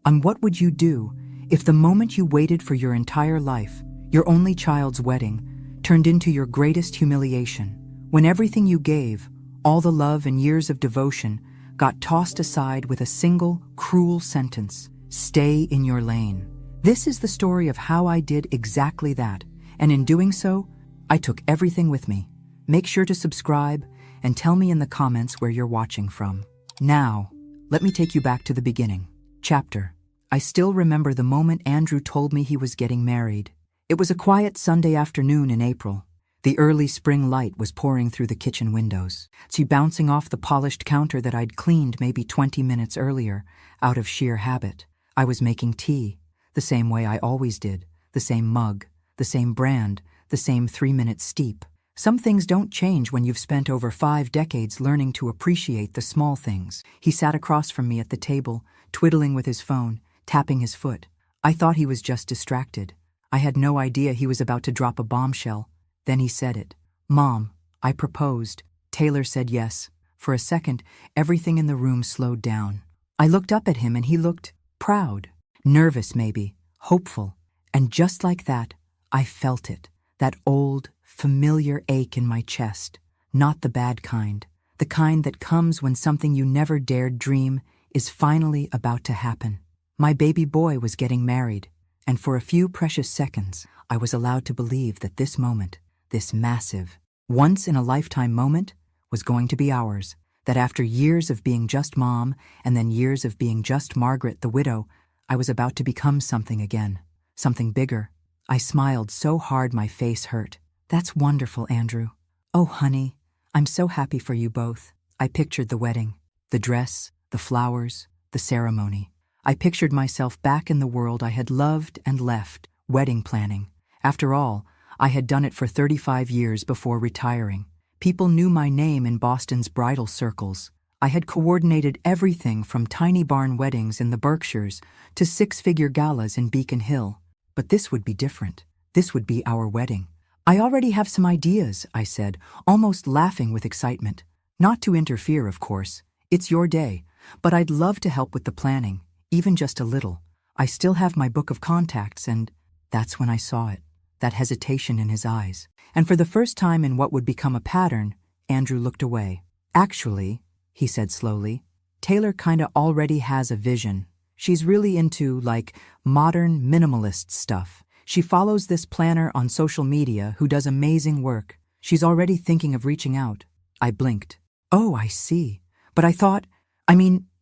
on what would you do if the moment you waited for your entire life, your only child's wedding, turned into your greatest humiliation, when everything you gave, all the love and years of devotion, got tossed aside with a single, cruel sentence: stay in your lane. This is the story of how I did exactly that, and in doing so, I took everything with me. Make sure to subscribe and tell me in the comments where you're watching from. Now, let me take you back to the beginning. Chapter. I still remember the moment Andrew told me he was getting married. It was a quiet Sunday afternoon in April. The early spring light was pouring through the kitchen windows, bouncing off the polished counter that I'd cleaned maybe 20 minutes earlier, out of sheer habit. I was making tea, the same way I always did, the same mug, the same brand, the same 3-minute steep. Some things don't change when you've spent over 5 decades learning to appreciate the small things. He sat across from me at the table, twiddling with his phone, tapping his foot. I thought he was just distracted. I had no idea he was about to drop a bombshell. Then he said it. "Mom, I proposed." Taylor said yes. For a second, everything in the room slowed down. I looked up at him and he looked proud, nervous maybe, hopeful. And just like that, I felt it. That old, familiar ache in my chest. Not the bad kind. The kind that comes when something you never dared dream is finally about to happen. My baby boy was getting married, and for a few precious seconds, I was allowed to believe that this moment, this massive, once-in-a-lifetime moment, was going to be ours. That after years of being just Mom, and then years of being just Margaret the widow, I was about to become something again. Something bigger. I smiled so hard my face hurt. "That's wonderful, Andrew. Oh, honey, I'm so happy for you both." I pictured the wedding, the dress, the flowers, the ceremony. I pictured myself back in the world I had loved and left, wedding planning. After all, I had done it for 35 years before retiring. People knew my name in Boston's bridal circles. I had coordinated everything from tiny barn weddings in the Berkshires to 6-figure galas in Beacon Hill. But this would be different. This would be our wedding. "I already have some ideas," I said, almost laughing with excitement. "Not to interfere, of course. It's your day, but I'd love to help with the planning, even just a little. I still have my book of contacts," and that's when I saw it, that hesitation in his eyes. And for the first time in what would become a pattern, Andrew looked away. "Actually," he said slowly, "Taylor kinda already has a vision. She's really into, like, modern minimalist stuff. She follows this planner on social media who does amazing work. She's already thinking of reaching out." I blinked. "Oh, I see. But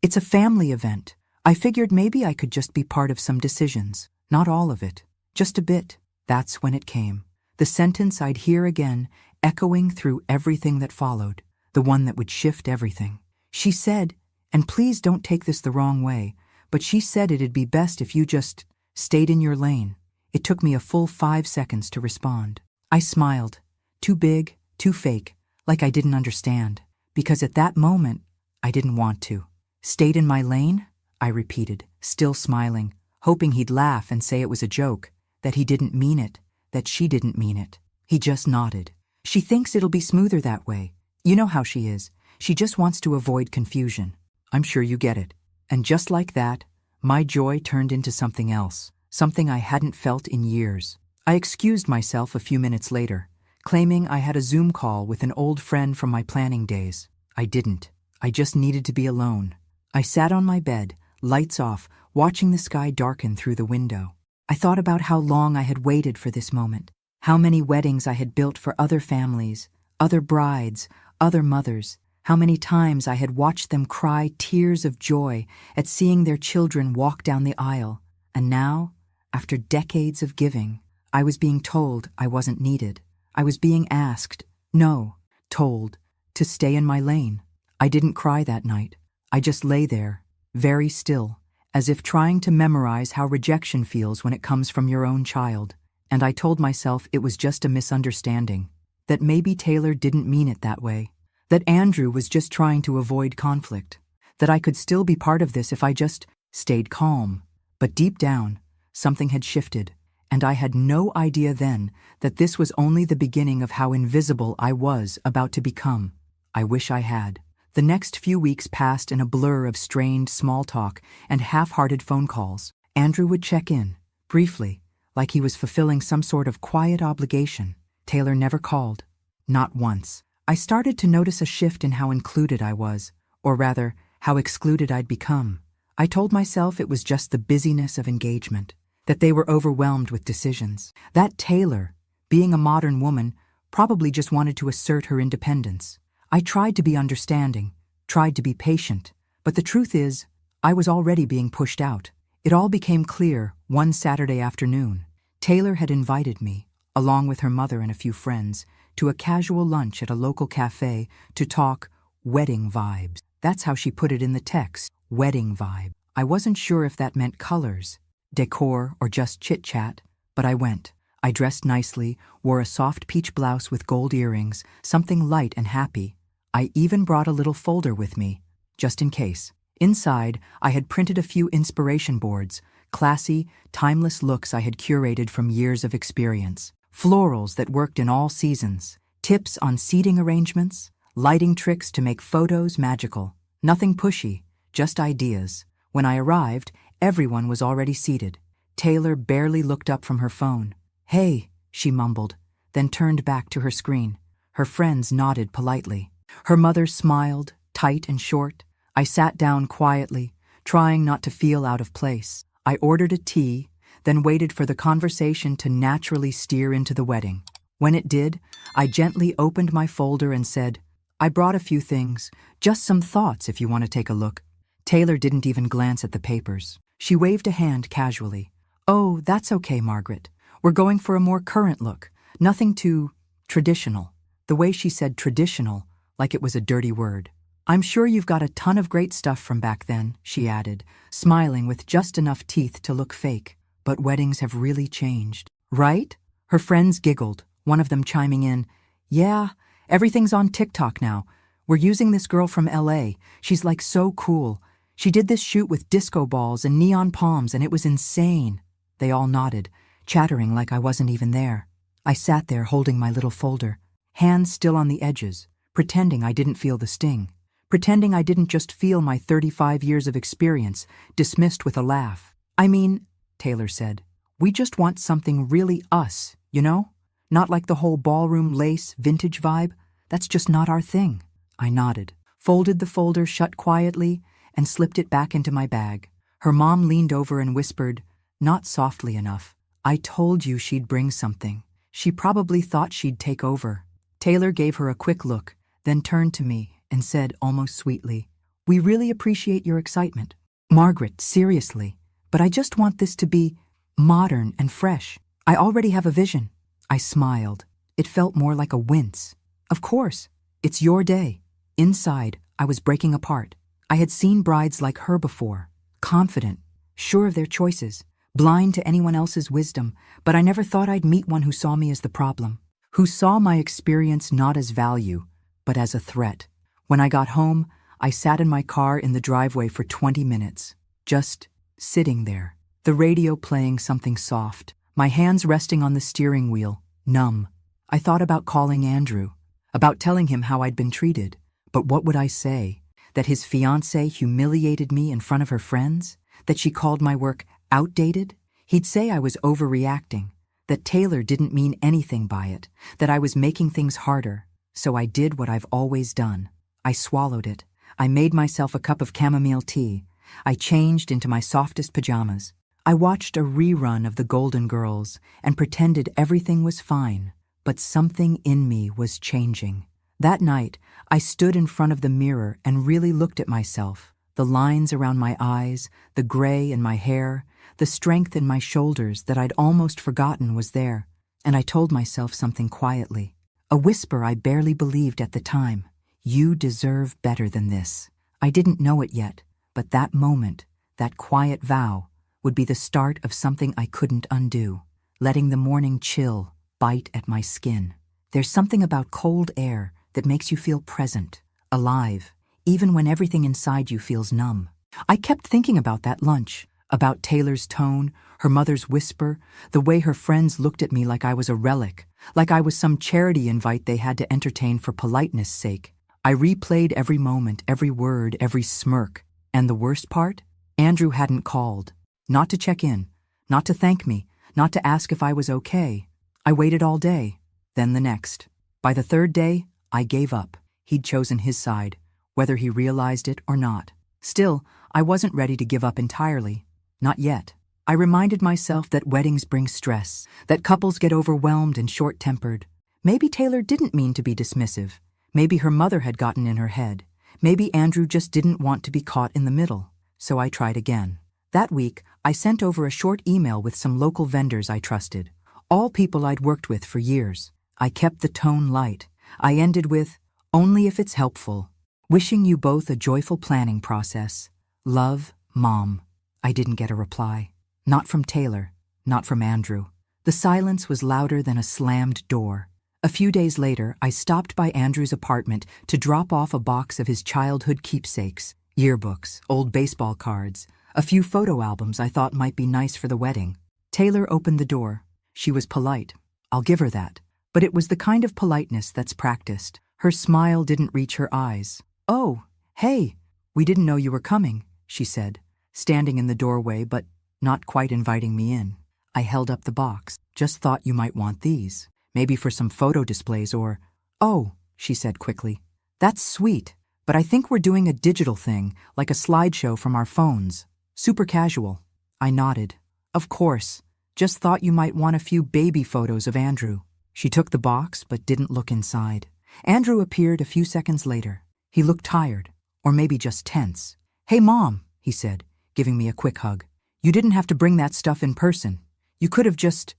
it's a family event. I figured maybe I could just be part of some decisions. Not all of it. Just a bit." That's when it came. The sentence I'd hear again, echoing through everything that followed. The one that would shift everything. She said, and please don't take this the wrong way, but she said it'd be best if you just stayed in your lane. It took me a full 5 seconds to respond. I smiled. Too big, too fake, like I didn't understand. Because at that moment, I didn't want to. "Stayed in my lane?" I repeated, still smiling, hoping he'd laugh and say it was a joke, that he didn't mean it, that she didn't mean it. He just nodded. "She thinks it'll be smoother that way. You know how she is. She just wants to avoid confusion. I'm sure you get it." And just like that, my joy turned into something else, something I hadn't felt in years. I excused myself a few minutes later, claiming I had a Zoom call with an old friend from my planning days. I didn't. I just needed to be alone. I sat on my bed, lights off, watching the sky darken through the window. I thought about how long I had waited for this moment, how many weddings I had built for other families, other brides, other mothers, how many times I had watched them cry tears of joy at seeing their children walk down the aisle. And now, after decades of giving, I was being told I wasn't needed. I was being asked, no, told, to stay in my lane. I didn't cry that night. I just lay there, very still, as if trying to memorize how rejection feels when it comes from your own child. And I told myself it was just a misunderstanding, that maybe Taylor didn't mean it that way, that Andrew was just trying to avoid conflict, that I could still be part of this if I just stayed calm. But deep down, something had shifted, and I had no idea then that this was only the beginning of how invisible I was about to become. I wish I had. The next few weeks passed in a blur of strained small talk and half-hearted phone calls. Andrew would check in, briefly, like he was fulfilling some sort of quiet obligation. Taylor never called. Not once. I started to notice a shift in how included I was, or rather, how excluded I'd become. I told myself it was just the busyness of engagement, that they were overwhelmed with decisions. That Taylor, being a modern woman, probably just wanted to assert her independence. I tried to be understanding, tried to be patient, but the truth is, I was already being pushed out. It all became clear one Saturday afternoon. Taylor had invited me, along with her mother and a few friends, to a casual lunch at a local cafe to talk wedding vibes. That's how she put it in the text, wedding vibe. I wasn't sure if that meant colors, decor, or just chit-chat, but I went. I dressed nicely, wore a soft peach blouse with gold earrings, something light and happy. I even brought a little folder with me, just in case. Inside, I had printed a few inspiration boards, classy, timeless looks I had curated from years of experience. Florals that worked in all seasons, tips on seating arrangements, lighting tricks to make photos magical. Nothing pushy, just ideas. When I arrived, everyone was already seated. Taylor barely looked up from her phone. "Hey," she mumbled, then turned back to her screen. Her friends nodded politely. Her mother smiled, tight and short. I sat down quietly, trying not to feel out of place. I ordered a tea, then waited for the conversation to naturally steer into the wedding. When it did, I gently opened my folder and said, "I brought a few things, just some thoughts if you want to take a look." Taylor didn't even glance at the papers. She waved a hand casually. "Oh, that's okay, Margaret. We're going for a more current look, nothing too traditional." The way she said traditional, like it was a dirty word. "I'm sure you've got a ton of great stuff from back then," she added, smiling with just enough teeth to look fake. "But weddings have really changed, right?" Her friends giggled, one of them chiming in, "Yeah, everything's on TikTok now. We're using this girl from LA. She's like so cool. She did this shoot with disco balls and neon palms and it was insane." They all nodded, chattering like I wasn't even there. I sat there holding my little folder, hands still on the edges, pretending I didn't feel the sting, pretending I didn't just feel my 35 years of experience dismissed with a laugh. "I mean," Taylor said, "we just want something really us, you know? Not like the whole ballroom lace vintage vibe. That's just not our thing." I nodded, folded the folder shut quietly, and slipped it back into my bag. Her mom leaned over and whispered, not softly enough, "I told you she'd bring something. She probably thought she'd take over." Taylor gave her a quick look, then turned to me and said almost sweetly, "We really appreciate your excitement. Margaret, seriously, but I just want this to be modern and fresh. I already have a vision." I smiled. It felt more like a wince. "Of course, it's your day." Inside, I was breaking apart. I had seen brides like her before, confident, sure of their choices, blind to anyone else's wisdom, but I never thought I'd meet one who saw me as the problem, who saw my experience not as value, but as a threat. When I got home, I sat in my car in the driveway for 20 minutes, just sitting there, the radio playing something soft, my hands resting on the steering wheel, numb. I thought about calling Andrew, about telling him how I'd been treated, but what would I say? That his fiancée humiliated me in front of her friends? That she called my work outdated? He'd say I was overreacting, that Taylor didn't mean anything by it, that I was making things harder. So I did what I've always done. I swallowed it. I made myself a cup of chamomile tea. I changed into my softest pajamas. I watched a rerun of The Golden Girls and pretended everything was fine, but something in me was changing. That night, I stood in front of the mirror and really looked at myself. The lines around my eyes, the gray in my hair, the strength in my shoulders that I'd almost forgotten was there. And I told myself something quietly, a whisper I barely believed at the time. "You deserve better than this." I didn't know it yet, but that moment, that quiet vow, would be the start of something I couldn't undo, letting the morning chill bite at my skin. There's something about cold air that makes you feel present, alive, even when everything inside you feels numb. I kept thinking about that lunch, about Taylor's tone, her mother's whisper, the way her friends looked at me like I was a relic, like I was some charity invite they had to entertain for politeness' sake. I replayed every moment, every word, every smirk. And the worst part? Andrew hadn't called. Not to check in, not to thank me, not to ask if I was okay. I waited all day, then the next. By the third day, I gave up. He'd chosen his side, whether he realized it or not. Still, I wasn't ready to give up entirely. Not yet. I reminded myself that weddings bring stress, that couples get overwhelmed and short-tempered. Maybe Taylor didn't mean to be dismissive. Maybe her mother had gotten in her head. Maybe Andrew just didn't want to be caught in the middle. So I tried again. That week, I sent over a short email with some local vendors I trusted, all people I'd worked with for years. I kept the tone light. I ended with, "Only if it's helpful. Wishing you both a joyful planning process. Love, Mom." I didn't get a reply. Not from Taylor, not from Andrew. The silence was louder than a slammed door. A few days later, I stopped by Andrew's apartment to drop off a box of his childhood keepsakes, yearbooks, old baseball cards, a few photo albums I thought might be nice for the wedding. Taylor opened the door. She was polite. I'll give her that. But it was the kind of politeness that's practiced. Her smile didn't reach her eyes. "Oh, hey, we didn't know you were coming," she said, standing in the doorway but not quite inviting me in. I held up the box. "Just thought you might want these. Maybe for some photo displays or—" "Oh," she said quickly. "That's sweet, but I think we're doing a digital thing, like a slideshow from our phones. Super casual." I nodded. "Of course. Just thought you might want a few baby photos of Andrew." She took the box but didn't look inside. Andrew appeared a few seconds later. He looked tired, or maybe just tense. "Hey, Mom," he said, giving me a quick hug. "You didn't have to bring that stuff in person. You could have just,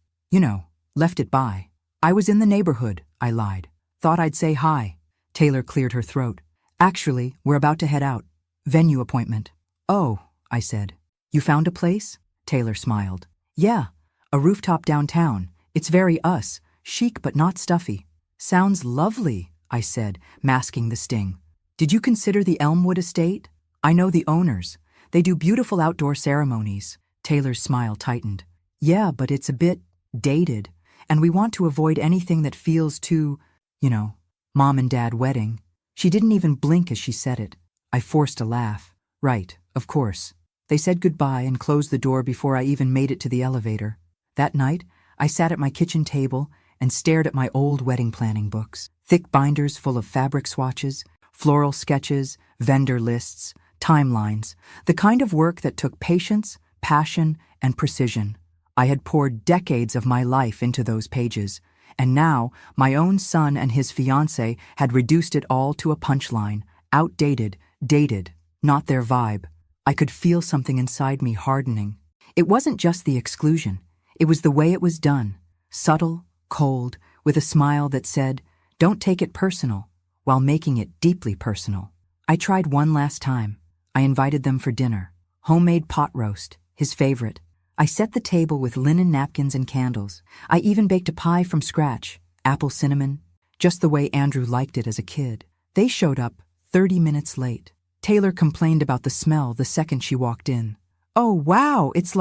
left it by." "I was in the neighborhood," I lied. "Thought I'd say hi." Taylor cleared her throat. "Actually, we're about to head out. Venue appointment." "Oh," I said. "You found a place?" Taylor smiled. "Yeah, a rooftop downtown. It's very us, chic but not stuffy." "Sounds lovely," I said, masking the sting. "Did you consider the Elmwood estate? I know the owners. They do beautiful outdoor ceremonies." Taylor's smile tightened. "Yeah, but it's a bit dated, and we want to avoid anything that feels too, Mom and Dad wedding." She didn't even blink as she said it. I forced a laugh. "Right, of course." They said goodbye and closed the door before I even made it to the elevator. That night, I sat at my kitchen table and stared at my old wedding planning books, thick binders full of fabric swatches, floral sketches, vendor lists, timelines, the kind of work that took patience, passion, and precision. I had poured decades of my life into those pages, and now my own son and his fiancée had reduced it all to a punchline, outdated, dated, not their vibe. I could feel something inside me hardening. It wasn't just the exclusion. It was the way it was done, subtle, cold, with a smile that said, "Don't take it personal," while making it deeply personal. I tried one last time. I invited them for dinner. Homemade pot roast, his favorite. I set the table with linen napkins and candles. I even baked a pie from scratch, apple cinnamon, just the way Andrew liked it as a kid. They showed up 30 minutes late. Taylor complained about the smell the second she walked in. "Oh, wow, it's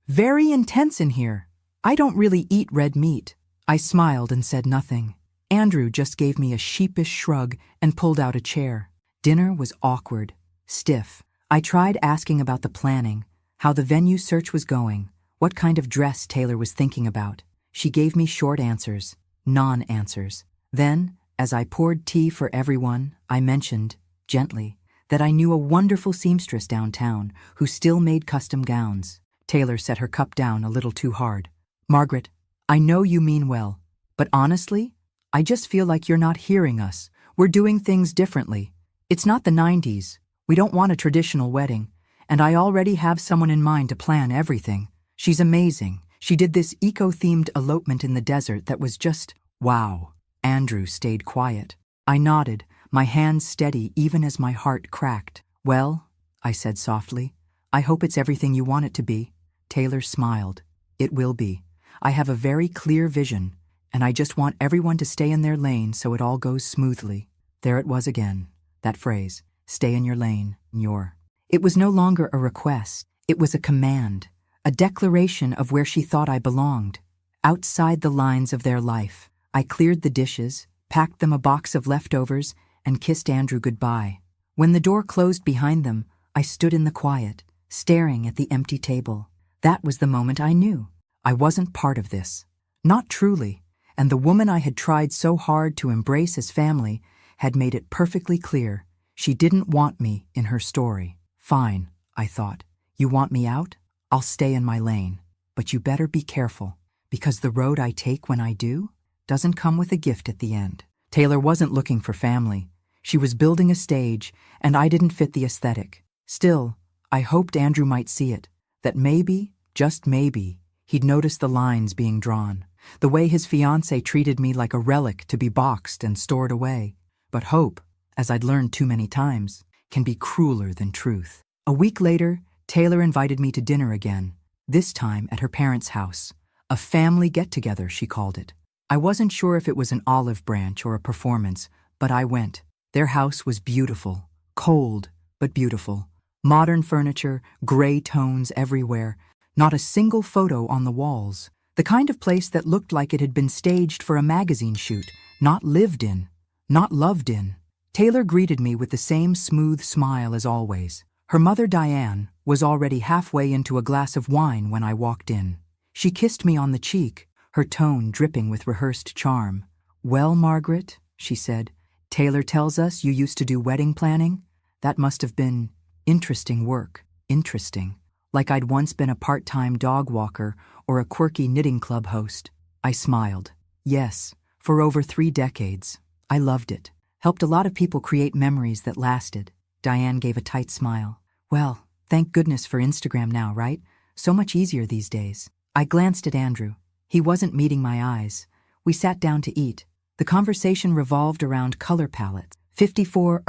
very intense in here. I don't really eat red meat." I smiled and said nothing. Andrew just gave me a sheepish shrug and pulled out a chair. Dinner was awkward, stiff. I tried asking about the planning, how the venue search was going, what kind of dress Taylor was thinking about. She gave me short answers, non-answers. Then, as I poured tea for everyone, I mentioned, gently, that I knew a wonderful seamstress downtown who still made custom gowns. Taylor set her cup down a little too hard. "Margaret, I know you mean well, but honestly, I just feel like you're not hearing us. We're doing things differently. It's not the 90s. We don't want a traditional wedding, and I already have someone in mind to plan everything. She's amazing. She did this eco-themed elopement in the desert that was just, wow." Andrew stayed quiet. I nodded, my hands steady even as my heart cracked. "Well," I said softly, "I hope it's everything you want it to be." Taylor smiled. "It will be. I have a very clear vision, and I just want everyone to stay in their lane so it all goes smoothly." There it was again, that phrase, "stay in your lane, your." It was no longer a request. It was a command, a declaration of where she thought I belonged, outside the lines of their life. I cleared the dishes, packed them a box of leftovers, and kissed Andrew goodbye. When the door closed behind them, I stood in the quiet, staring at the empty table. That was the moment I knew. I wasn't part of this. Not truly, and the woman I had tried so hard to embrace as family had made it perfectly clear she didn't want me in her story. Fine, I thought. You want me out? I'll stay in my lane. But you better be careful, because the road I take when I do doesn't come with a gift at the end. Taylor wasn't looking for family. She was building a stage, and I didn't fit the aesthetic. Still, I hoped Andrew might see it, that maybe, just maybe, he'd notice the lines being drawn, the way his fiancée treated me like a relic to be boxed and stored away. But hope, as I'd learned too many times, can be crueler than truth. A week later, Taylor invited me to dinner again, this time at her parents' house. A family get-together, she called it. I wasn't sure if it was an olive branch or a performance, but I went. Their house was beautiful, cold, but beautiful. Modern furniture, gray tones everywhere, not a single photo on the walls. The kind of place that looked like it had been staged for a magazine shoot, not lived in, not loved in. Taylor greeted me with the same smooth smile as always. Her mother, Diane, was already halfway into a glass of wine when I walked in. She kissed me on the cheek, her tone dripping with rehearsed charm. "Well, Margaret," she said, "Taylor tells us you used to do wedding planning. That must have been interesting work." Interesting. Like I'd once been a part-time dog walker or a quirky knitting club host. I smiled. Yes, for over 3 decades. I loved it. Helped a lot of people create memories that lasted. Diane gave a tight smile. "Well, thank goodness for Instagram now, right? So much easier these days." I glanced at Andrew. He wasn't meeting my eyes. We sat down to eat. The conversation revolved around color palettes. 54,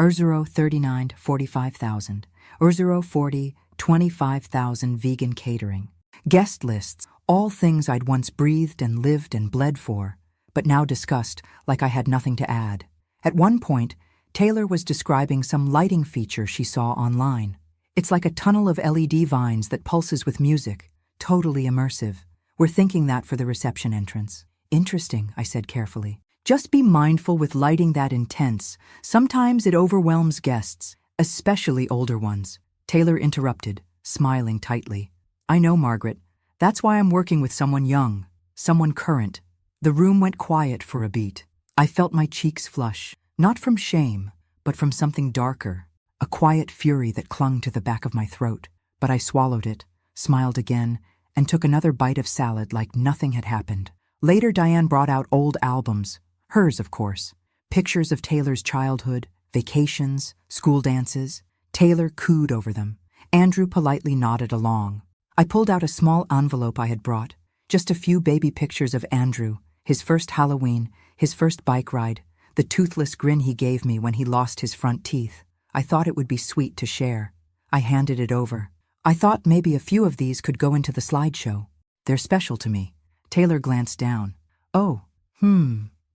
39, 45,000. 40, 25,000 vegan catering. Guest lists, all things I'd once breathed and lived and bled for, but now discussed like I had nothing to add. At one point, Taylor was describing some lighting feature she saw online. It's like a tunnel of LED vines that pulses with music, totally immersive. We're thinking that for the reception entrance. Interesting, I said carefully. Just be mindful with lighting that intense. Sometimes it overwhelms guests, especially older ones. Taylor interrupted, smiling tightly. I know, Margaret. That's why I'm working with someone young, someone current. The room went quiet for a beat. I felt my cheeks flush, not from shame, but from something darker, a quiet fury that clung to the back of my throat. But I swallowed it, smiled again, and took another bite of salad like nothing had happened. Later, Diane brought out old albums, hers, of course, pictures of Taylor's childhood, vacations, school dances. Taylor cooed over them. Andrew politely nodded along. I pulled out a small envelope I had brought, just a few baby pictures of Andrew, his first Halloween, his first bike ride, the toothless grin he gave me when he lost his front teeth. I thought it would be sweet to share. I handed it over. I thought maybe a few of these could go into the slideshow. They're special to me. Taylor glanced down. Oh,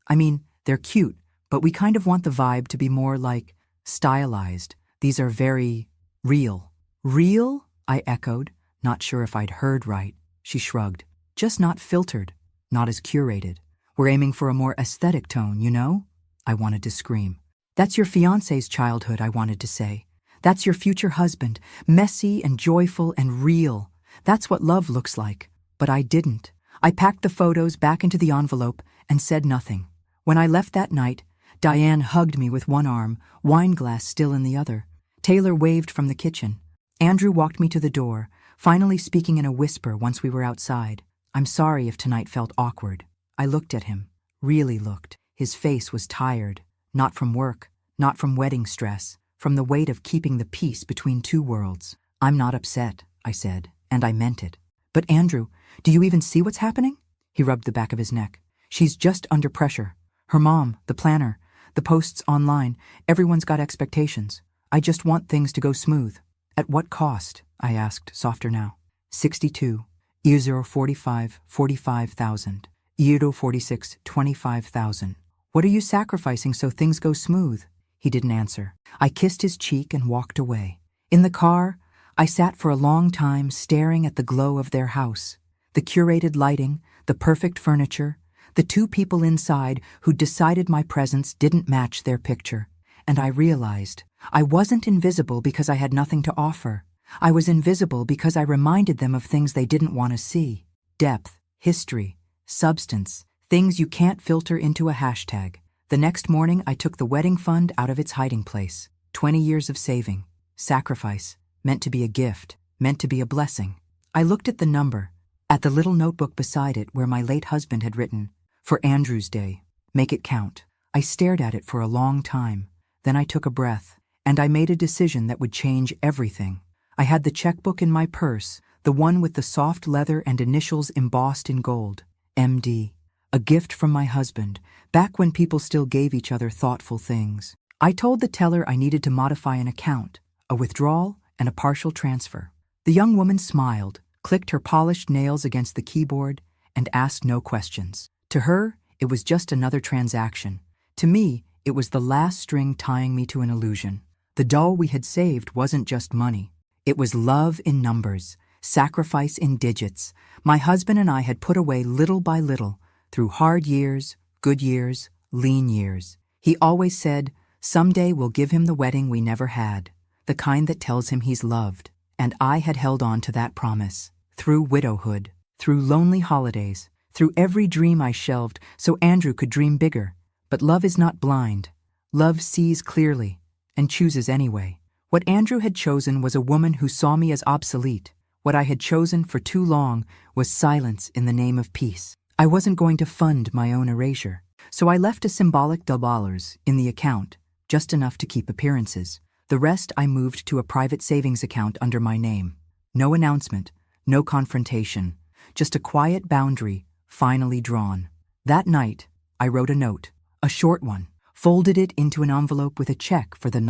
I mean, they're cute, but we kind of want the vibe to be more like stylized. These are very real. Real? I echoed, not sure if I'd heard right. She shrugged. Just not filtered, not as curated. We're aiming for a more aesthetic tone, you know? I wanted to scream. That's your fiancé's childhood, I wanted to say. That's your future husband, messy and joyful and real. That's what love looks like. But I didn't. I packed the photos back into the envelope and said nothing. When I left that night, Diane hugged me with one arm, wine glass still in the other. Taylor waved from the kitchen. Andrew walked me to the door, finally speaking in a whisper once we were outside. I'm sorry if tonight felt awkward. I looked at him, really looked. His face was tired, not from work, not from wedding stress, from the weight of keeping the peace between two worlds. I'm not upset, I said, and I meant it. But Andrew, do you even see what's happening? He rubbed the back of his neck. She's just under pressure. Her mom, the planner, the posts online, everyone's got expectations. I just want things to go smooth. At what cost? I asked, softer now. 62. Euro 45, 45,000. Euro 46, 25,000. What are you sacrificing so things go smooth? He didn't answer. I kissed his cheek and walked away. In the car, I sat for a long time staring at the glow of their house, the curated lighting, the perfect furniture, the two people inside who decided my presence didn't match their picture. And I realized I wasn't invisible because I had nothing to offer. I was invisible because I reminded them of things they didn't want to see. Depth, history, substance, things you can't filter into a hashtag. The next morning, I took the wedding fund out of its hiding place. 20 years of saving, sacrifice, meant to be a gift, meant to be a blessing. I looked at the number, at the little notebook beside it where my late husband had written, "For Andrew's Day, make it count." I stared at it for a long time. Then I took a breath, and I made a decision that would change everything. I had the checkbook in my purse, the one with the soft leather and initials embossed in gold. MD. A gift from my husband, back when people still gave each other thoughtful things. I told the teller I needed to modify an account, a withdrawal and a partial transfer. The young woman smiled, clicked her polished nails against the keyboard, and asked no questions. To her, it was just another transaction. To me, it was the last string tying me to an illusion. The doll we had saved wasn't just money. It was love in numbers, sacrifice in digits. My husband and I had put away little by little, through hard years, good years, lean years. He always said, "Someday we'll give him the wedding we never had, the kind that tells him he's loved." And I had held on to that promise, through widowhood, through lonely holidays, through every dream I shelved so Andrew could dream bigger. But love is not blind. Love sees clearly, and chooses anyway. What Andrew had chosen was a woman who saw me as obsolete. What I had chosen for too long was silence in the name of peace. I wasn't going to fund my own erasure, so I left a symbolic $2 in the account, just enough to keep appearances. The rest I moved to a private savings account under my name. No announcement, no confrontation, just a quiet boundary, finally drawn. That night, I wrote a note, a short one, folded it into an envelope with a check for the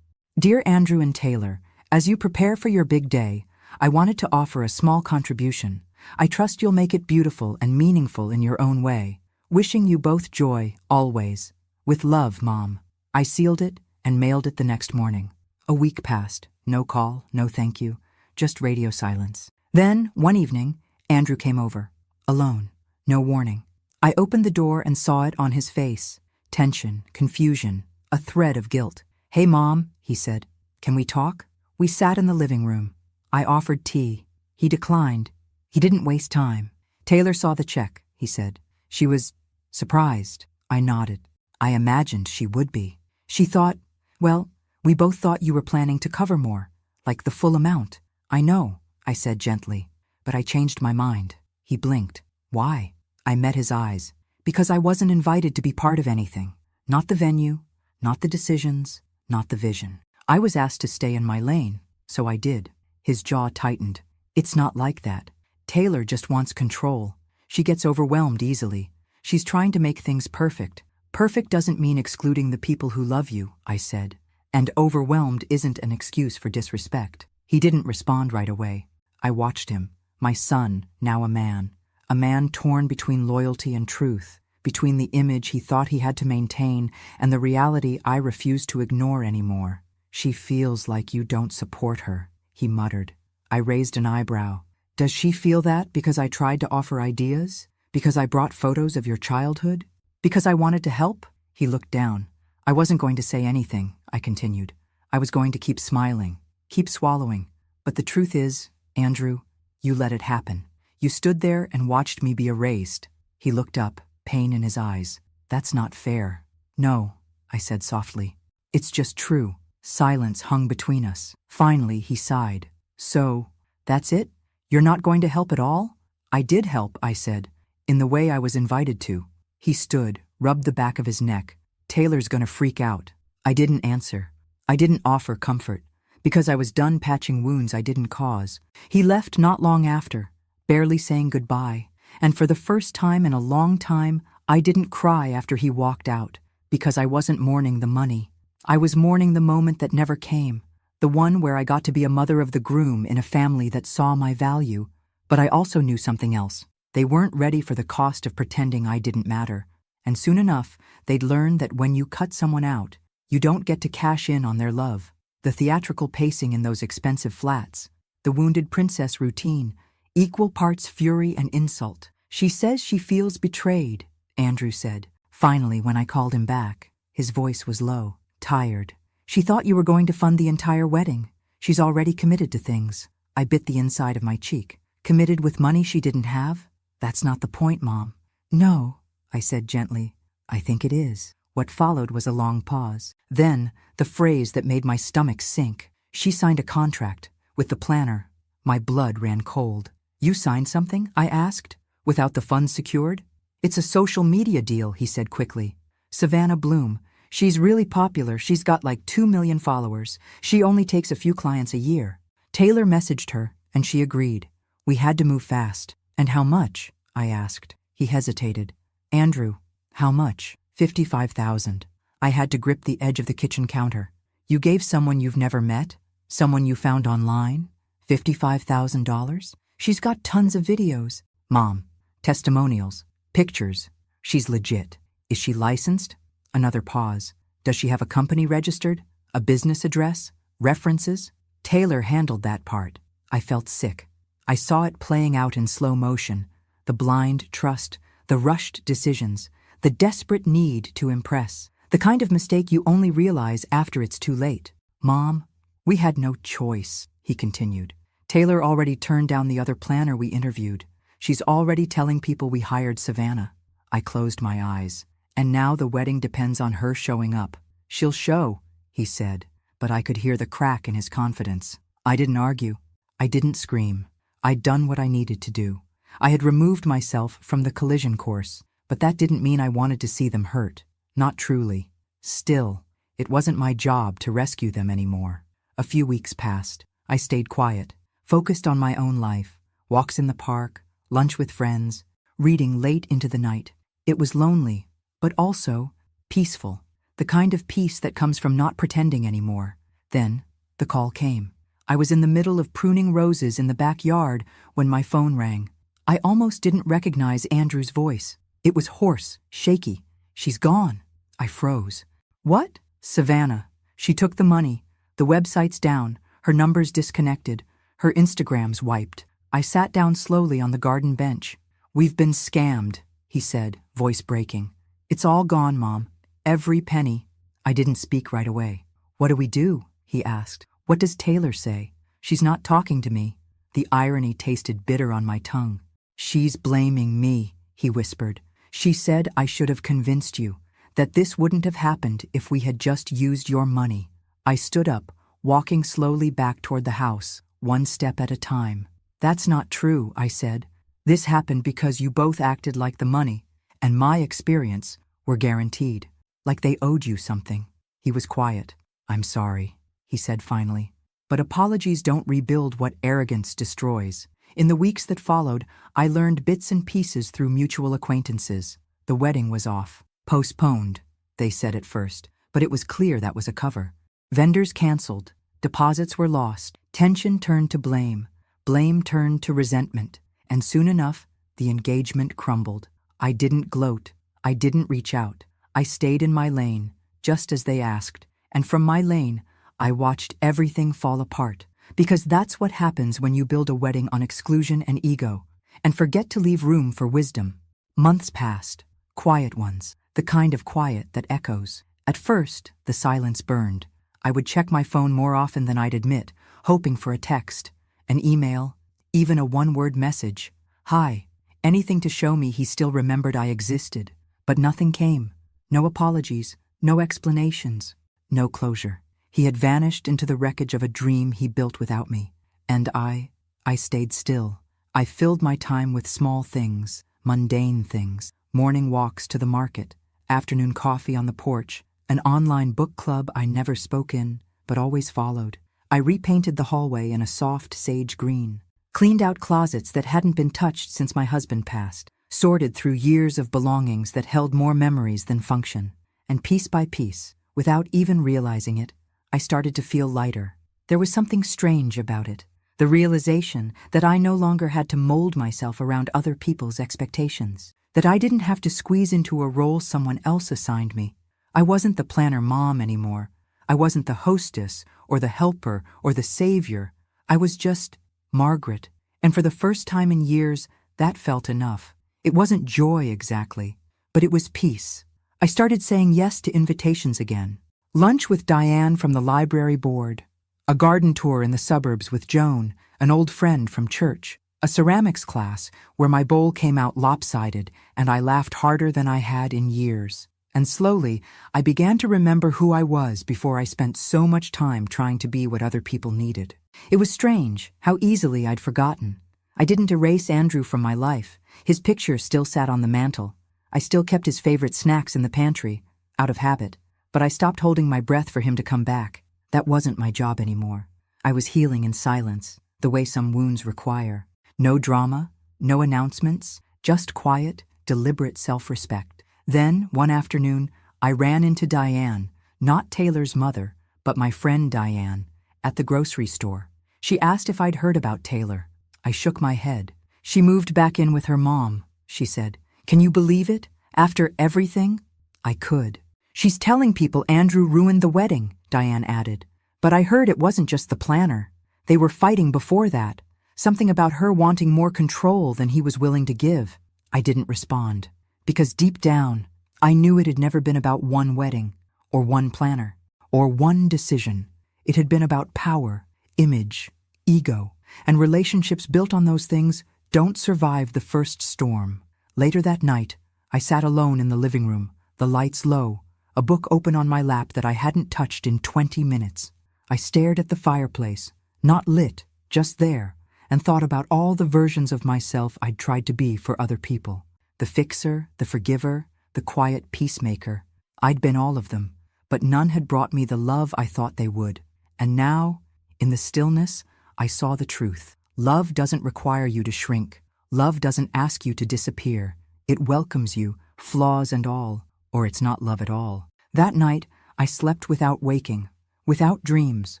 Dear Andrew and Taylor, as you prepare for your big day, I wanted to offer a small contribution. I trust you'll make it beautiful and meaningful in your own way. Wishing you both joy, always. With love, Mom. I sealed it and mailed it the next morning. A week passed. No call, no thank you, just radio silence. Then, one evening, Andrew came over. Alone. No warning. I opened the door and saw it on his face. Tension, confusion, a thread of guilt. "Hey, Mom," he said. "Can we talk?" We sat in the living room. I offered tea. He declined. He didn't waste time. "Taylor saw the check," he said. "She was surprised." I nodded. I imagined she would be. She thought, well, we both thought you were planning to cover more, like the full amount. "I know," I said gently, "but I changed my mind." He blinked. "Why?" I met his eyes. "Because I wasn't invited to be part of anything. Not the venue, not the decisions, not the vision. I was asked to stay in my lane, so I did." His jaw tightened. "It's not like that. Taylor just wants control. She gets overwhelmed easily. She's trying to make things perfect. Perfect doesn't mean excluding the people who love you," I said. "And overwhelmed isn't an excuse for disrespect." He didn't respond right away. I watched him, my son, now a man torn between loyalty and truth, between the image he thought he had to maintain and the reality I refused to ignore anymore. "She feels like you don't support her," he muttered. I raised an eyebrow. "Does she feel that because I tried to offer ideas? Because I brought photos of your childhood? Because I wanted to help?" He looked down. "I wasn't going to say anything," I continued. "I was going to keep smiling, keep swallowing. But the truth is, Andrew, you let it happen. You stood there and watched me be erased." He looked up, pain in his eyes. "That's not fair." "No," I said softly. "It's just true." Silence hung between us. Finally, he sighed. "So, that's it? You're not going to help at all?" "I did help," I said, "in the way I was invited to." He stood, rubbed the back of his neck. "Taylor's gonna freak out." I didn't answer. I didn't offer comfort, because I was done patching wounds I didn't cause. He left not long after, barely saying goodbye, and for the first time in a long time, I didn't cry after he walked out, because I wasn't mourning the money. I was mourning the moment that never came, the one where I got to be a mother of the groom in a family that saw my value. But I also knew something else. They weren't ready for the cost of pretending I didn't matter, and soon enough, they'd learn that when you cut someone out, you don't get to cash in on their love. The theatrical pacing in those expensive flats, the wounded princess routine, equal parts fury and insult. "She says she feels betrayed," Andrew said. Finally, when I called him back, his voice was low. Tired. She thought you were going to fund the entire wedding. She's already committed to things. I bit the inside of my cheek. Committed with money she didn't have? That's not the point, Mom. No, I said gently. I think it is. What followed was a long pause. Then, the phrase that made my stomach sink. She signed a contract with the planner. My blood ran cold. You signed something? I asked. Without the funds secured? It's a social media deal, he said quickly. Savannah Bloom. She's really popular. She's got like 2 million followers. She only takes a few clients a year. Taylor messaged her, and she agreed. We had to move fast. And how much? I asked. He hesitated. Andrew, how much? 55,000. I had to grip the edge of the kitchen counter. You gave someone you've never met? Someone you found online? $55,000? She's got tons of videos. Mom, testimonials, pictures. She's legit. Is she licensed? Another pause. Does she have a company registered? A business address? References? Taylor handled that part. I felt sick. I saw it playing out in slow motion. The blind trust, the rushed decisions, the desperate need to impress. The kind of mistake you only realize after it's too late. Mom, we had no choice, he continued. Taylor already turned down the other planner we interviewed. She's already telling people we hired Savannah. I closed my eyes. And now the wedding depends on her showing up. She'll show, he said, but I could hear the crack in his confidence. I didn't argue. I didn't scream. I'd done what I needed to do. I had removed myself from the collision course, but that didn't mean I wanted to see them hurt. Not truly. Still, it wasn't my job to rescue them anymore. A few weeks passed. I stayed quiet, focused on my own life, walks in the park, lunch with friends, reading late into the night. It was lonely, but also peaceful, the kind of peace that comes from not pretending anymore. Then, the call came. I was in the middle of pruning roses in the backyard when my phone rang. I almost didn't recognize Andrew's voice. It was hoarse, shaky. She's gone. I froze. What? Savannah. She took the money. The website's down. Her numbers disconnected. Her Instagram's wiped. I sat down slowly on the garden bench. We've been scammed, he said, voice breaking. It's all gone, Mom. Every penny. I didn't speak right away. What do we do? He asked. What does Taylor say? She's not talking to me. The irony tasted bitter on my tongue. She's blaming me, he whispered. She said I should have convinced you, that this wouldn't have happened if we had just used your money. I stood up, walking slowly back toward the house, one step at a time. That's not true, I said. This happened because you both acted like the money, and my experience, were guaranteed. Like they owed you something. He was quiet. I'm sorry, he said finally. But apologies don't rebuild what arrogance destroys. In the weeks that followed, I learned bits and pieces through mutual acquaintances. The wedding was off. Postponed, they said at first, but it was clear that was a cover. Vendors canceled. Deposits were lost. Tension turned to blame. Blame turned to resentment. And soon enough, the engagement crumbled. I didn't gloat. I didn't reach out. I stayed in my lane, just as they asked. And from my lane, I watched everything fall apart. Because that's what happens when you build a wedding on exclusion and ego, and forget to leave room for wisdom. Months passed. Quiet ones. The kind of quiet that echoes. At first, the silence burned. I would check my phone more often than I'd admit, hoping for a text, an email, even a one-word message. Hi. Anything to show me he still remembered I existed. But nothing came. No apologies. No explanations. No closure. He had vanished into the wreckage of a dream he built without me. And I stayed still. I filled my time with small things, mundane things, morning walks to the market, afternoon coffee on the porch, an online book club I never spoke in, but always followed. I repainted the hallway in a soft sage green, cleaned out closets that hadn't been touched since my husband passed, sorted through years of belongings that held more memories than function. And piece by piece, without even realizing it, I started to feel lighter. There was something strange about it. The realization that I no longer had to mold myself around other people's expectations. That I didn't have to squeeze into a role someone else assigned me. I wasn't the planner mom anymore. I wasn't the hostess or the helper or the savior. I was just Margaret. And for the first time in years, that felt enough. It wasn't joy exactly, but it was peace. I started saying yes to invitations again. Lunch with Diane from the library board. A garden tour in the suburbs with Joan, an old friend from church. A ceramics class where my bowl came out lopsided and I laughed harder than I had in years. And slowly, I began to remember who I was before I spent so much time trying to be what other people needed. It was strange how easily I'd forgotten. I didn't erase Andrew from my life. His picture still sat on the mantel. I still kept his favorite snacks in the pantry, out of habit. But I stopped holding my breath for him to come back. That wasn't my job anymore. I was healing in silence, the way some wounds require. No drama, no announcements, just quiet, deliberate self-respect. Then, one afternoon, I ran into Diane, not Taylor's mother, but my friend Diane, at the grocery store. She asked if I'd heard about Taylor. I shook my head. She moved back in with her mom, she said. Can you believe it? After everything? I could. She's telling people Andrew ruined the wedding, Diane added. But I heard it wasn't just the planner. They were fighting before that. Something about her wanting more control than he was willing to give. I didn't respond. Because deep down, I knew it had never been about one wedding, or one planner, or one decision. It had been about power, image, ego, and relationships built on those things don't survive the first storm. Later that night, I sat alone in the living room, the lights low, a book open on my lap that I hadn't touched in 20 minutes. I stared at the fireplace, not lit, just there, and thought about all the versions of myself I'd tried to be for other people. The fixer, the forgiver, the quiet peacemaker. I'd been all of them, but none had brought me the love I thought they would. And now, in the stillness, I saw the truth. Love doesn't require you to shrink. Love doesn't ask you to disappear. It welcomes you, flaws and all, or it's not love at all. That night, I slept without waking, without dreams,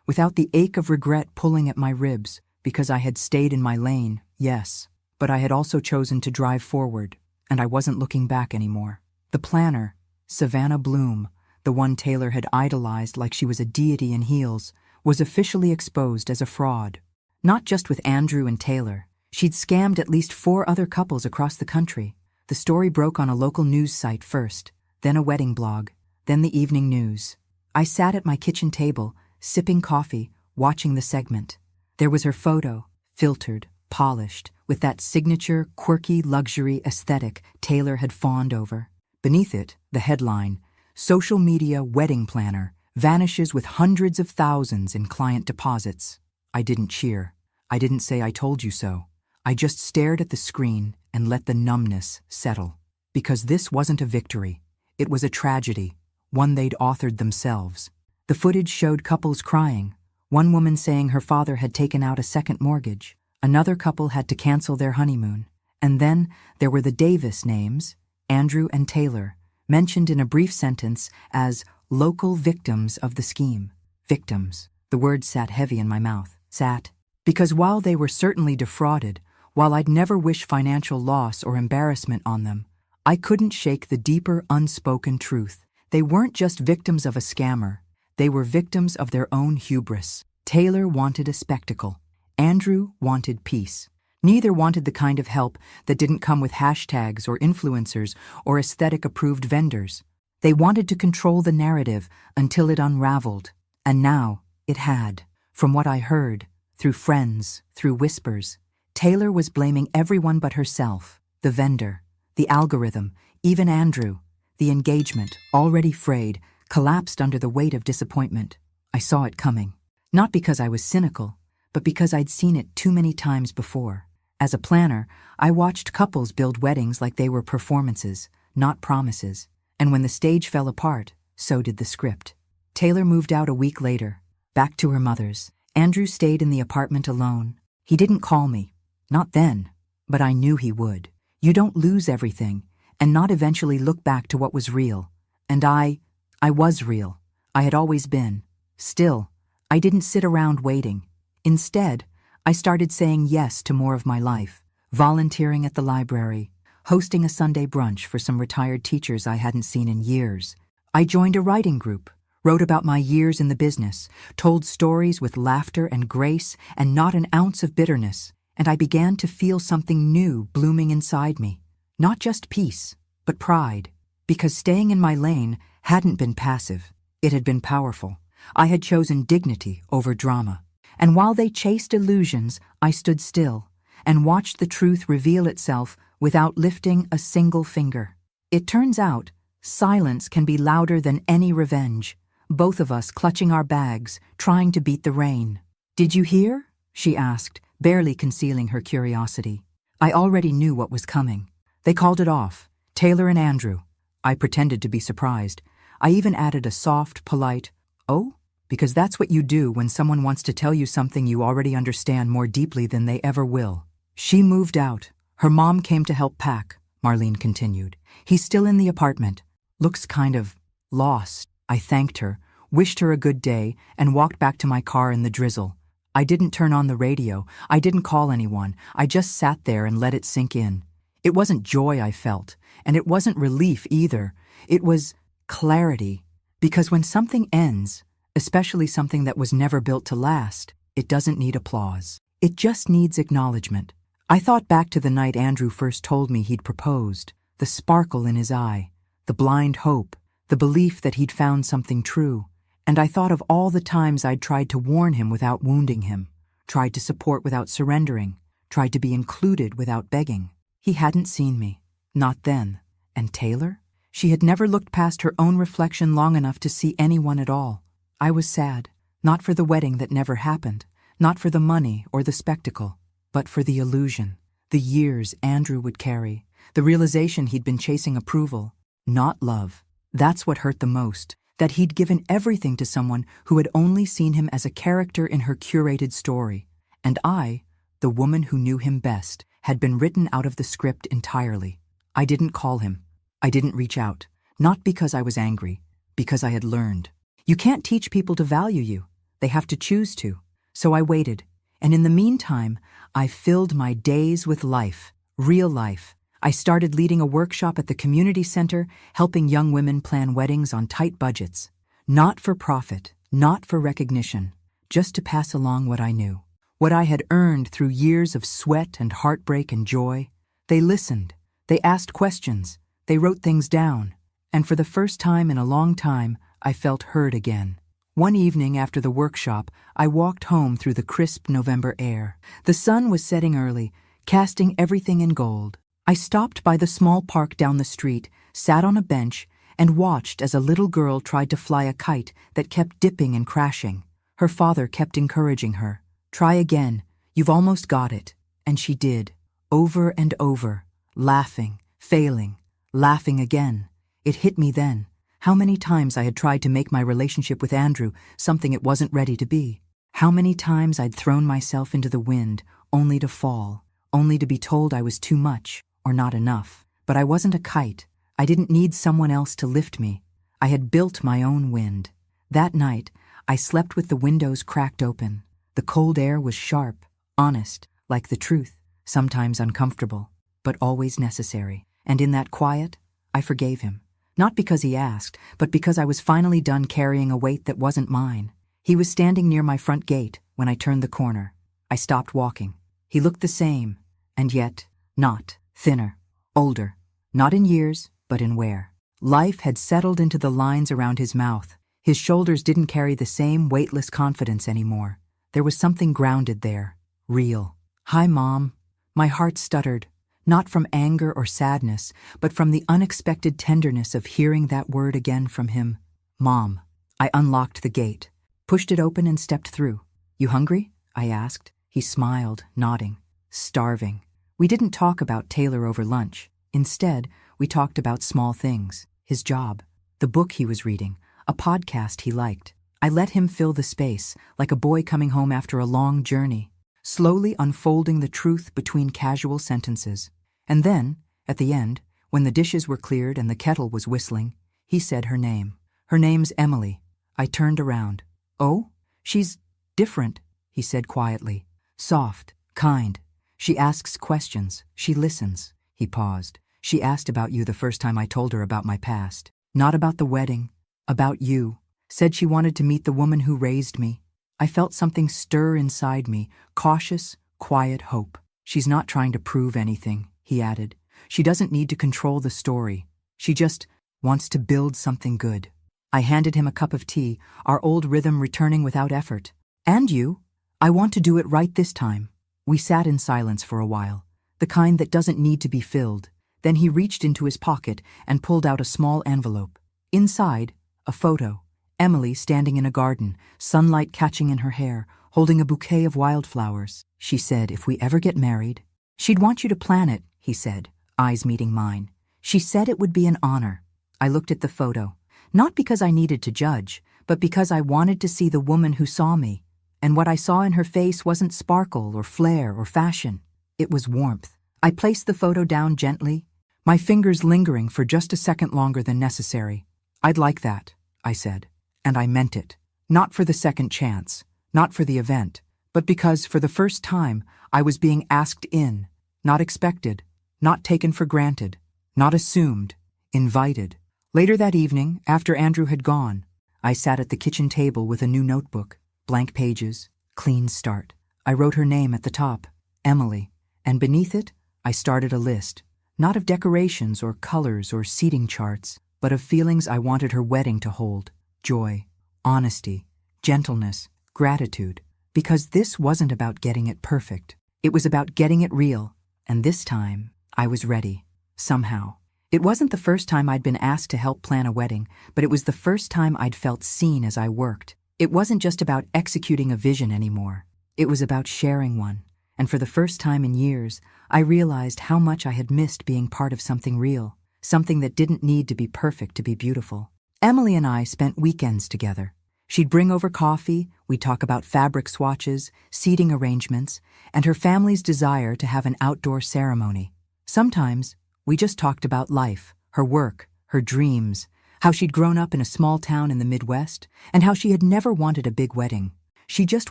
without the ache of regret pulling at my ribs, because I had stayed in my lane, yes, but I had also chosen to drive forward, and I wasn't looking back anymore. The planner, Savannah Bloom, the one Taylor had idolized like she was a deity in heels, was officially exposed as a fraud. Not just with Andrew and Taylor. She'd scammed at least 4 other couples across the country. The story broke on a local news site first, then a wedding blog, then the evening news. I sat at my kitchen table, sipping coffee, watching the segment. There was her photo, filtered, polished, with that signature, quirky luxury aesthetic Taylor had fawned over. Beneath it, the headline, "Social Media Wedding Planner Vanishes with Hundreds of Thousands in Client Deposits." I didn't cheer. I didn't say I told you so. I just stared at the screen and let the numbness settle. Because this wasn't a victory. It was a tragedy, one they'd authored themselves. The footage showed couples crying. One woman saying her father had taken out a second mortgage. Another couple had to cancel their honeymoon. And then there were the Davis names, Andrew and Taylor, mentioned in a brief sentence as local victims of the scheme. Victims. The word sat heavy in my mouth. Sat. Because while they were certainly defrauded, while I'd never wish financial loss or embarrassment on them, I couldn't shake the deeper unspoken truth. They weren't just victims of a scammer. They were victims of their own hubris. Taylor wanted a spectacle. Andrew wanted peace. Neither wanted the kind of help that didn't come with hashtags or influencers or aesthetic-approved vendors. They wanted to control the narrative until it unraveled. And now, it had. From what I heard, through friends, through whispers, Taylor was blaming everyone but herself, the vendor, the algorithm, even Andrew. The engagement, already frayed, collapsed under the weight of disappointment. I saw it coming. Not because I was cynical, but because I'd seen it too many times before. As a planner, I watched couples build weddings like they were performances, not promises. And when the stage fell apart, so did the script. Taylor moved out a week later, back to her mother's. Andrew stayed in the apartment alone. He didn't call me. Not then, but I knew he would. You don't lose everything, and not eventually look back to what was real. And I was real. I had always been. Still, I didn't sit around waiting. Instead, I started saying yes to more of my life, volunteering at the library, hosting a Sunday brunch for some retired teachers I hadn't seen in years. I joined a writing group, wrote about my years in the business, told stories with laughter and grace and not an ounce of bitterness, and I began to feel something new blooming inside me. Not just peace, but pride, because staying in my lane hadn't been passive. It had been powerful. I had chosen dignity over drama. And while they chased illusions, I stood still and watched the truth reveal itself without lifting a single finger. It turns out, silence can be louder than any revenge, both of us clutching our bags, trying to beat the rain. "Did you hear?" she asked, barely concealing her curiosity. I already knew what was coming. They called it off, Taylor and Andrew. I pretended to be surprised. I even added a soft, polite, "Oh?" because that's what you do when someone wants to tell you something you already understand more deeply than they ever will. She moved out. Her mom came to help pack, Marlene continued. He's still in the apartment. Looks kind of lost. I thanked her, wished her a good day, and walked back to my car in the drizzle. I didn't turn on the radio. I didn't call anyone. I just sat there and let it sink in. It wasn't joy I felt, and it wasn't relief either. It was clarity. Because when something ends, especially something that was never built to last, it doesn't need applause. It just needs acknowledgement. I thought back to the night Andrew first told me he'd proposed, the sparkle in his eye, the blind hope, the belief that he'd found something true. And I thought of all the times I'd tried to warn him without wounding him, tried to support without surrendering, tried to be included without begging. He hadn't seen me. Not then. And Taylor? She had never looked past her own reflection long enough to see anyone at all. I was sad, not for the wedding that never happened, not for the money or the spectacle, but for the illusion, the years Andrew would carry, the realization he'd been chasing approval, not love. That's what hurt the most, that he'd given everything to someone who had only seen him as a character in her curated story. And I, the woman who knew him best, had been written out of the script entirely. I didn't call him. I didn't reach out. Not because I was angry, because I had learned. You can't teach people to value you. They have to choose to. So I waited. And in the meantime, I filled my days with life, real life. I started leading a workshop at the community center, helping young women plan weddings on tight budgets. Not for profit, not for recognition, just to pass along what I knew. What I had earned through years of sweat and heartbreak and joy. They listened. They asked questions. They wrote things down. And for the first time in a long time, I felt heard again. One evening after the workshop, I walked home through the crisp November air. The sun was setting early, casting everything in gold. I stopped by the small park down the street, sat on a bench, and watched as a little girl tried to fly a kite that kept dipping and crashing. Her father kept encouraging her. "Try again. You've almost got it." And she did, over and over, laughing, failing, laughing again. It hit me then. How many times I had tried to make my relationship with Andrew something it wasn't ready to be. How many times I'd thrown myself into the wind, only to fall, only to be told I was too much or not enough. But I wasn't a kite. I didn't need someone else to lift me. I had built my own wind. That night, I slept with the windows cracked open. The cold air was sharp, honest, like the truth, sometimes uncomfortable, but always necessary. And in that quiet, I forgave him. Not because he asked, but because I was finally done carrying a weight that wasn't mine. He was standing near my front gate when I turned the corner. I stopped walking. He looked the same, and yet not. Thinner, older, not in years, but in wear. Life had settled into the lines around his mouth. His shoulders didn't carry the same weightless confidence anymore. There was something grounded there, real. "Hi, Mom." My heart stuttered. Not from anger or sadness, but from the unexpected tenderness of hearing that word again from him. "Mom." I unlocked the gate, pushed it open and stepped through. "You hungry?" I asked. He smiled, nodding. "Starving." We didn't talk about Taylor over lunch. Instead, we talked about small things. His job, the book he was reading, a podcast he liked. I let him fill the space, like a boy coming home after a long journey, slowly unfolding the truth between casual sentences. And then, at the end, when the dishes were cleared and the kettle was whistling, he said her name. "Her name's Emily." I turned around. "Oh? She's different," he said quietly. "Soft, kind. She asks questions. She listens." He paused. "She asked about you the first time I told her about my past. Not about the wedding. About you. Said she wanted to meet the woman who raised me." I felt something stir inside me, cautious, quiet hope. "She's not trying to prove anything," he added. "She doesn't need to control the story. She just wants to build something good." I handed him a cup of tea, our old rhythm returning without effort. And you? I want to do it right this time. We sat in silence for a while, the kind that doesn't need to be filled. Then he reached into his pocket and pulled out a small envelope. Inside, a photo. Emily standing in a garden, sunlight catching in her hair, holding a bouquet of wildflowers. She said, "If we ever get married, she'd want you to plan it," he said, eyes meeting mine. She said it would be an honor. I looked at the photo, not because I needed to judge, but because I wanted to see the woman who saw me. And what I saw in her face wasn't sparkle or flair or fashion. It was warmth. I placed the photo down gently, my fingers lingering for just a second longer than necessary. "I'd like that," I said. And I meant it. Not for the second chance, not for the event, but because for the first time I was being asked in, not expected, not taken for granted, not assumed, invited. Later that evening, after Andrew had gone, I sat at the kitchen table with a new notebook, blank pages, clean start. I wrote her name at the top, Emily, and beneath it, I started a list, not of decorations or colors or seating charts, but of feelings I wanted her wedding to hold. Joy, honesty, gentleness, gratitude. Because this wasn't about getting it perfect. It was about getting it real. And this time, I was ready. Somehow. It wasn't the first time I'd been asked to help plan a wedding, but it was the first time I'd felt seen as I worked. It wasn't just about executing a vision anymore. It was about sharing one. And for the first time in years, I realized how much I had missed being part of something real, something that didn't need to be perfect to be beautiful. Emily and I spent weekends together. She'd bring over coffee, we'd talk about fabric swatches, seating arrangements, and her family's desire to have an outdoor ceremony. Sometimes, we just talked about life, her work, her dreams, how she'd grown up in a small town in the Midwest, and how she had never wanted a big wedding. She just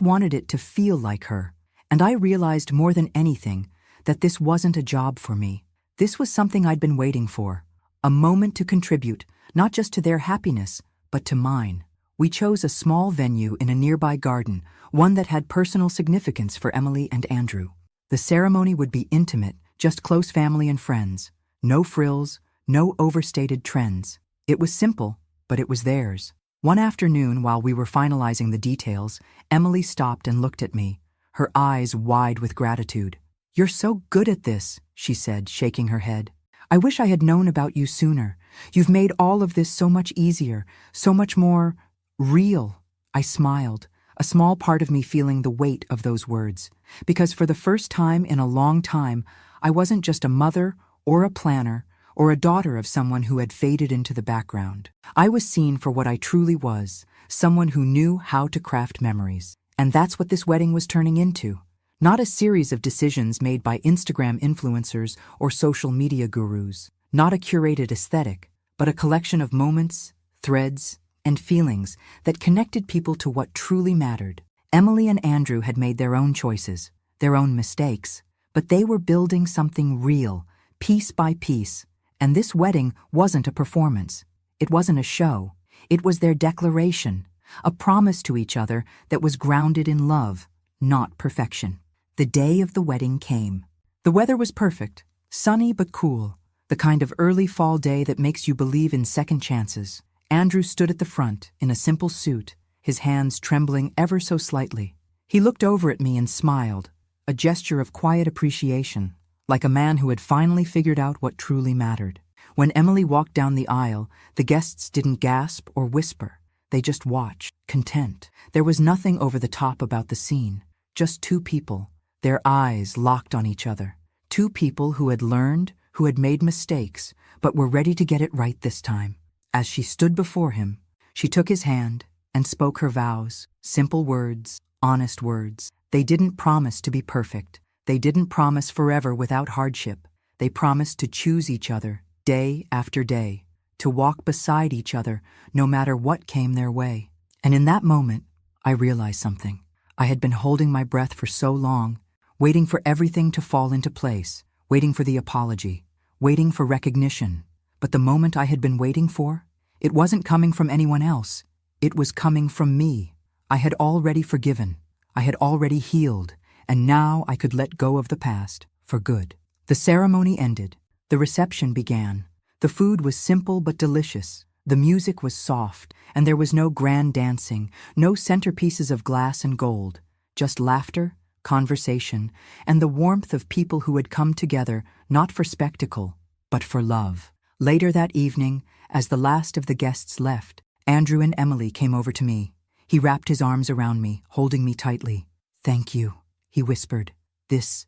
wanted it to feel like her. And I realized more than anything that this wasn't a job for me. This was something I'd been waiting for. A moment to contribute, not just to their happiness, but to mine. We chose a small venue in a nearby garden, one that had personal significance for Emily and Andrew. The ceremony would be intimate, just close family and friends. No frills, no overstated trends. It was simple, but it was theirs. One afternoon, while we were finalizing the details, Emily stopped and looked at me, her eyes wide with gratitude. "You're so good at this," she said, shaking her head. "I wish I had known about you sooner. You've made all of this so much easier, so much more real." I smiled, a small part of me feeling the weight of those words, because for the first time in a long time, I wasn't just a mother or a planner or a daughter of someone who had faded into the background. I was seen for what I truly was, someone who knew how to craft memories. And that's what this wedding was turning into. Not a series of decisions made by Instagram influencers or social media gurus. Not a curated aesthetic, but a collection of moments, threads, and feelings that connected people to what truly mattered. Emily and Andrew had made their own choices, their own mistakes, but they were building something real, piece by piece. And this wedding wasn't a performance. It wasn't a show. It was their declaration, a promise to each other that was grounded in love, not perfection. The day of the wedding came. The weather was perfect, sunny but cool, the kind of early fall day that makes you believe in second chances. Andrew stood at the front in a simple suit, his hands trembling ever so slightly. He looked over at me and smiled, a gesture of quiet appreciation, like a man who had finally figured out what truly mattered. When Emily walked down the aisle, the guests didn't gasp or whisper. They just watched, content. There was nothing over the top about the scene, just two people, their eyes locked on each other. Two people who had learned, who had made mistakes, but were ready to get it right this time. As she stood before him, she took his hand and spoke her vows, simple words, honest words. They didn't promise to be perfect. They didn't promise forever without hardship. They promised to choose each other, day after day, to walk beside each other no matter what came their way. And in that moment, I realized something. I had been holding my breath for so long, waiting for everything to fall into place, waiting for the apology, waiting for recognition. But the moment I had been waiting for, it wasn't coming from anyone else. It was coming from me. I had already forgiven. I had already healed. And now I could let go of the past, for good. The ceremony ended. The reception began. The food was simple but delicious. The music was soft, and there was no grand dancing, no centerpieces of glass and gold, just laughter, conversation, and the warmth of people who had come together not for spectacle, but for love. Later that evening, as the last of the guests left, Andrew and Emily came over to me. He wrapped his arms around me, holding me tightly. "Thank you," he whispered. This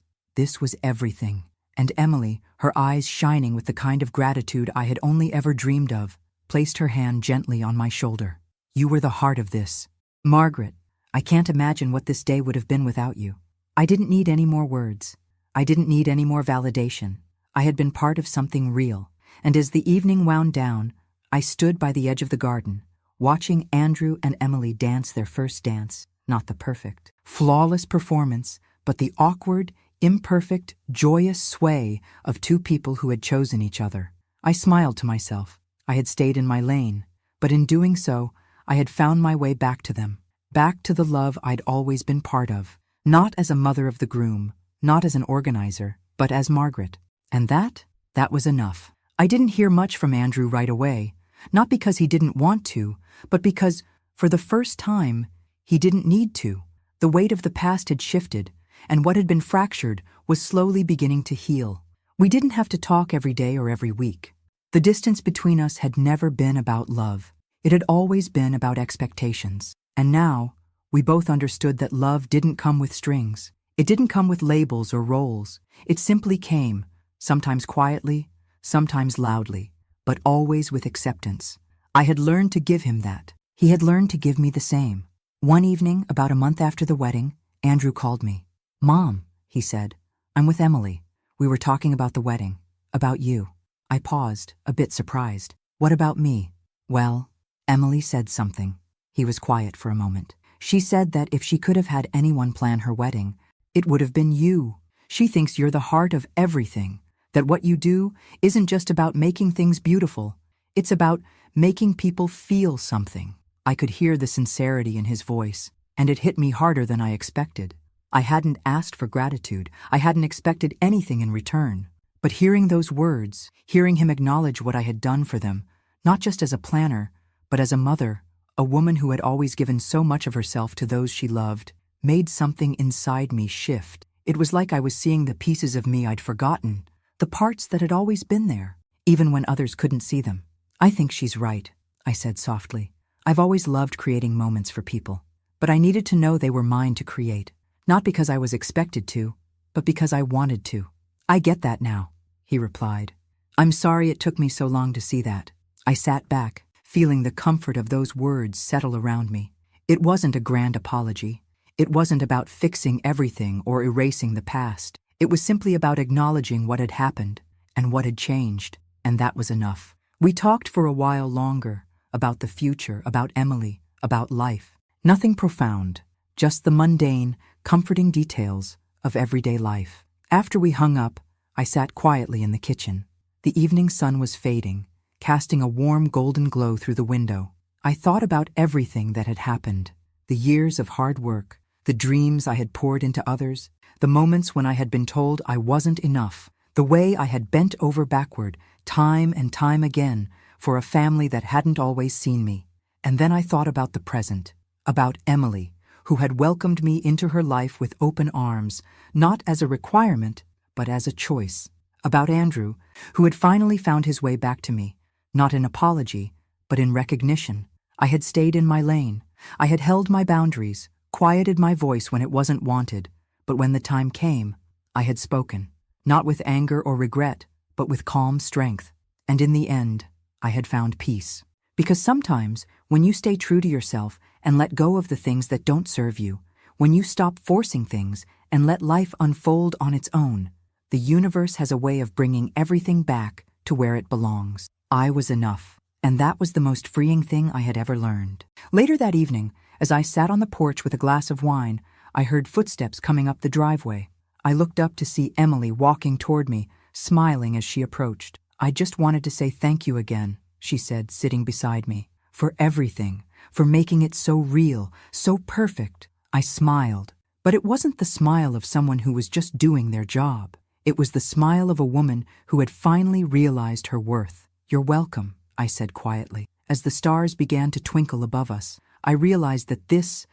was everything." And Emily, her eyes shining with the kind of gratitude I had only ever dreamed of, placed her hand gently on my shoulder. "You were the heart of this. Margaret, I can't imagine what this day would have been without you." I didn't need any more words. I didn't need any more validation. I had been part of something real. And as the evening wound down, I stood by the edge of the garden, watching Andrew and Emily dance their first dance, not the perfect, flawless performance, but the awkward, imperfect, joyous sway of two people who had chosen each other. I smiled to myself. I had stayed in my lane, but in doing so, I had found my way back to them, back to the love I'd always been part of, not as a mother of the groom, not as an organizer, but as Margaret. And that was enough. I didn't hear much from Andrew right away, not because he didn't want to, but because, for the first time, he didn't need to. The weight of the past had shifted, and what had been fractured was slowly beginning to heal. We didn't have to talk every day or every week. The distance between us had never been about love. It had always been about expectations. And now, we both understood that love didn't come with strings. It didn't come with labels or roles. It simply came, sometimes quietly, sometimes loudly, but always with acceptance. I had learned to give him that. He had learned to give me the same. One evening, about a month after the wedding, Andrew called me. "Mom," he said, "I'm with Emily. We were talking about the wedding, about you." I paused, a bit surprised. "What about me?" "Well," Emily said something. He was quiet for a moment. "She said that if she could have had anyone plan her wedding, it would have been you. She thinks you're the heart of everything, that what you do isn't just about making things beautiful. It's about making people feel something." I could hear the sincerity in his voice, and it hit me harder than I expected. I hadn't asked for gratitude. I hadn't expected anything in return. But hearing those words, hearing him acknowledge what I had done for them, not just as a planner, but as a mother, a woman who had always given so much of herself to those she loved, made something inside me shift. It was like I was seeing the pieces of me I'd forgotten, the parts that had always been there, even when others couldn't see them. "I think she's right," I said softly. "I've always loved creating moments for people, but I needed to know they were mine to create, not because I was expected to, but because I wanted to." "I get that now," he replied. "I'm sorry it took me so long to see that." I sat back, feeling the comfort of those words settle around me. It wasn't a grand apology. It wasn't about fixing everything or erasing the past. It was simply about acknowledging what had happened and what had changed, and that was enough. We talked for a while longer, about the future, about Emily, about life. Nothing profound, just the mundane, comforting details of everyday life. After we hung up, I sat quietly in the kitchen. The evening sun was fading, casting a warm golden glow through the window. I thought about everything that had happened, the years of hard work, the dreams I had poured into others, the moments when I had been told I wasn't enough, the way I had bent over backward, time and time again, for a family that hadn't always seen me. And then I thought about the present, about Emily, who had welcomed me into her life with open arms, not as a requirement, but as a choice. About Andrew, who had finally found his way back to me, not in apology, but in recognition. I had stayed in my lane. I had held my boundaries, quieted my voice when it wasn't wanted, but when the time came, I had spoken, not with anger or regret, but with calm strength. And in the end, I had found peace. Because sometimes, when you stay true to yourself and let go of the things that don't serve you, when you stop forcing things and let life unfold on its own, the universe has a way of bringing everything back to where it belongs. I was enough, and that was the most freeing thing I had ever learned. Later that evening, as I sat on the porch with a glass of wine, I heard footsteps coming up the driveway. I looked up to see Emily walking toward me, smiling as she approached. "I just wanted to say thank you again," she said, sitting beside me, "for everything, for making it so real, so perfect." I smiled, but it wasn't the smile of someone who was just doing their job. It was the smile of a woman who had finally realized her worth. "You're welcome," I said quietly. as the stars began to twinkle above us, I realized that this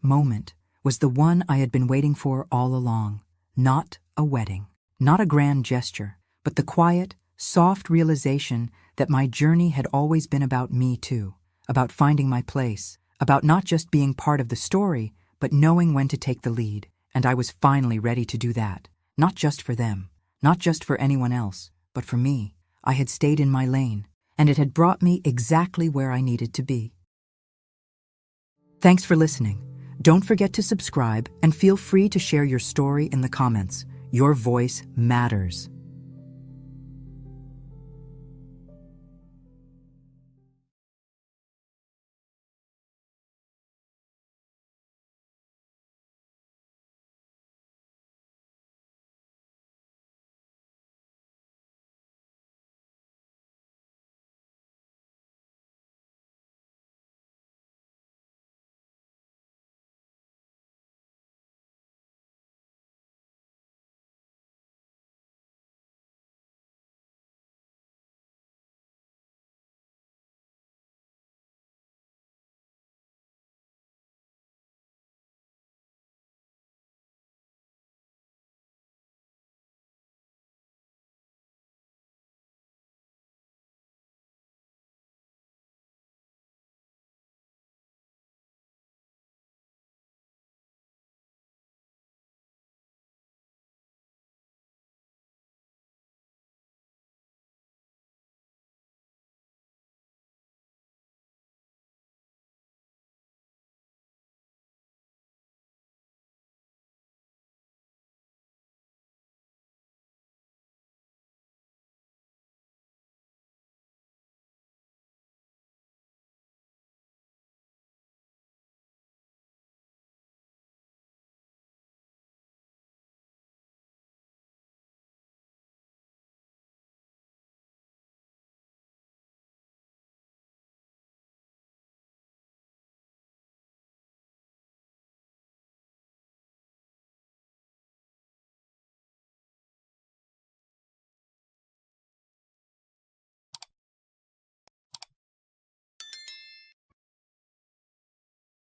moment was the one I had been waiting for all along. Not a wedding, not a grand gesture, but the quiet, soft realization that my journey had always been about me too, about finding my place, about not just being part of the story, but knowing when to take the lead. And I was finally ready to do that, not just for them, not just for anyone else, but for me. I had stayed in my lane, and it had brought me exactly where I needed to be. Thanks for listening. Don't forget to subscribe and feel free to share your story in the comments. Your voice matters.